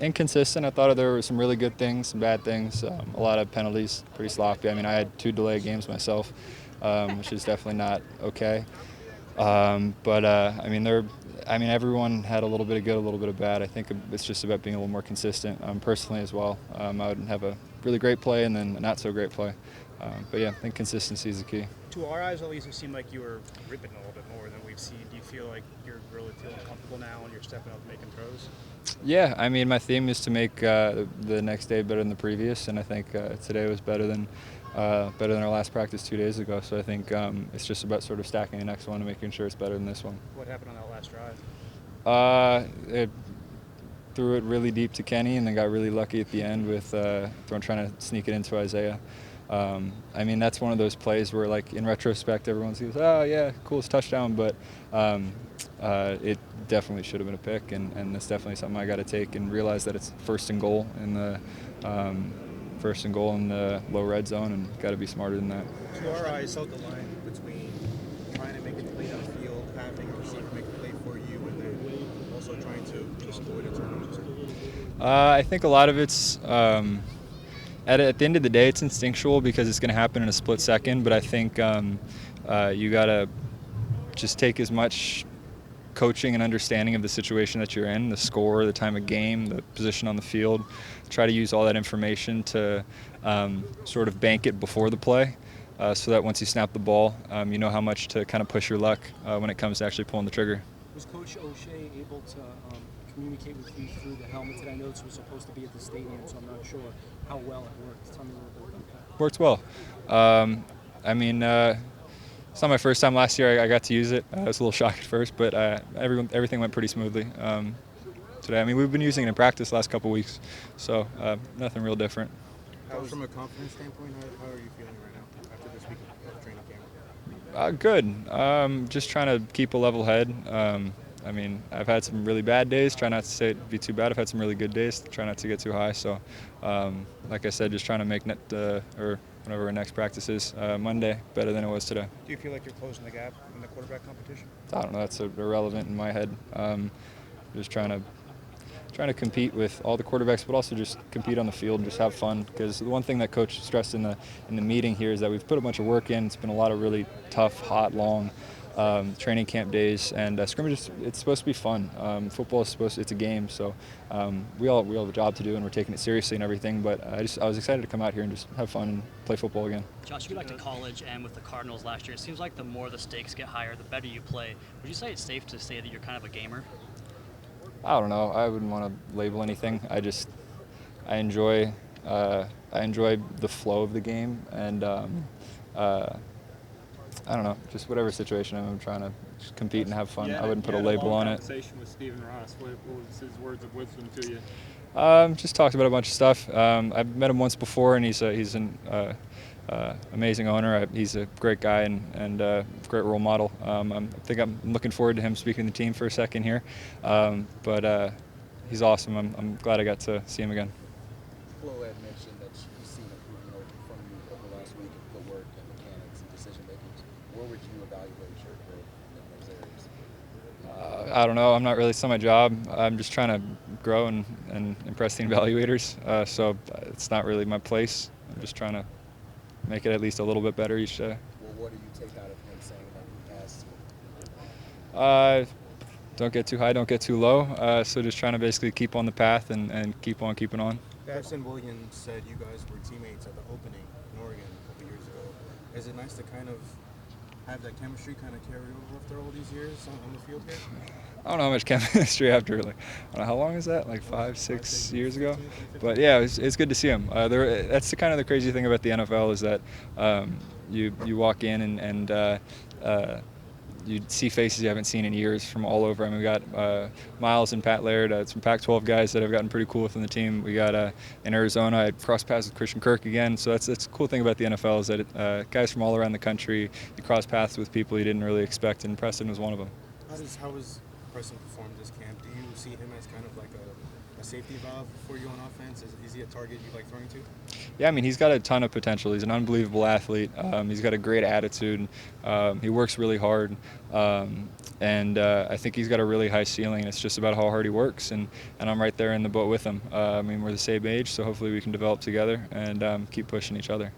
inconsistent. I thought there were some really good things, some bad things, a lot of penalties, pretty sloppy. I mean, I had 2 delayed games myself, which is definitely not okay. But I mean, everyone had a little bit of good, a little bit of bad. I think it's just about being a little more consistent, personally as well. I would have a really great play and then a not so great play. But yeah, I think consistency is the key. To our eyes, at least, it seemed like you were ripping a little bit more than we've seen. Do you feel like you're really feeling comfortable now and you're stepping up and making throws? Yeah, I mean, my theme is to make the next day better than the previous, and I think today was better than our last practice 2 days ago. So I think it's just about sort of stacking the next one and making sure it's better than this one. What happened on that last drive? It threw it really deep to Kenny, and then got really lucky at the end with trying to sneak it into Isaiah. I mean, that's one of those plays where, like, in retrospect, everyone says, "Oh yeah, coolest touchdown," but it definitely should have been a pick, and it's definitely something I got to take and realize that it's first and goal in the low red zone, and got to be smarter than that. To our eyes, out the line between trying to make a play downfield, having a receiver make a play for you, and then also trying to avoid a turnover. I think a lot of it's at the end of the day, it's instinctual because it's going to happen in a split second. But I think you got to just take as much coaching and understanding of the situation that you're in, the score, the time of game, the position on the field. Try to use all that information to sort of bank it before the play, so that once you snap the ball, you know how much to kind of push your luck when it comes to actually pulling the trigger. Was Coach O'Shea able to communicate with you through the helmet today? I know this was supposed to be at the stadium, so I'm not sure how well it worked. Tell me a little bit about that. Worked well. I mean, it's not my first time last year I got to use it. I was a little shocked at first, but everything went pretty smoothly today. I mean, we've been using it in practice the last couple weeks, so nothing real different. From a confidence standpoint, how are you feeling right now after this week of training camp? Good. Just trying to keep a level head. I mean, I've had some really bad days. Try not to say it be too bad. I've had some really good days. Try not to get too high. So, like I said, just trying to make or whenever our next practice is Monday better than it was today. Do you feel like you're closing the gap in the quarterback competition? I don't know. That's irrelevant in my head. Just trying to compete with all the quarterbacks, but also just compete on the field and just have fun. Because the one thing that Coach stressed in the meeting here is that we've put a bunch of work in. It's been a lot of really tough, hot, long training camp days, and scrimmage. It's supposed to be fun. Football is it's a game, so we all have a job to do, and we're taking it seriously and everything. But I was excited to come out here and just have fun and play football again. Josh, you went to college and with the Cardinals last year, it seems like the more the stakes get higher, the better you play. Would you say it's safe to say that you're kind of a gamer? I don't know. I wouldn't want to label anything. I enjoy the flow of the game, and I don't know, just whatever situation I'm trying to just compete and have fun. I wouldn't put a label on it. Conversation with Stephen Ross. What was his words of wisdom to you? Just talked about a bunch of stuff. I've met him once before, and he's an amazing owner. He's a great guy and a great role model. I think I'm looking forward to him speaking to the team for a second here. But he's awesome. I'm glad I got to see him again. Flo had mentioned that you've seen improvement from you over the last week in footwork and mechanics and decision making. Where would you evaluate your growth in those areas? I don't know. It's not my job. I'm just trying to grow and impress the evaluators. So it's not really my place. I'm just trying to make it at least a little bit better each day. Well, what do you take out of him saying that he has? Don't get too high, don't get too low. So just trying to basically keep on the path and keep on keeping on. Harrison Williams said you guys were teammates at the opening in Oregon a couple years ago. Is it nice to kind of have that chemistry kind of carry over after all these years on the field here? I don't know how much chemistry after, I don't know, how long is that? Like 5-6 years ago? But yeah, it's good to see him. That's the kind of the crazy thing about the NFL is that you walk in and you see faces you haven't seen in years from all over. I mean, we got Miles and Pat Laird, some Pac-12 guys that have gotten pretty cool within the team. We got in Arizona, I crossed paths with Christian Kirk again. So that's the cool thing about the NFL is that guys from all around the country, you cross paths with people you didn't really expect, and Preston was one of them. How has Preston performed this camp? Do you see him as kind of like a safety valve for you on offense? Is he a target you like throwing to? Yeah, I mean, he's got a ton of potential. He's an unbelievable athlete. He's got a great attitude. He works really hard. and I think he's got a really high ceiling. It's just about how hard he works, and I'm right there in the boat with him. I mean, we're the same age, so hopefully we can develop together and keep pushing each other.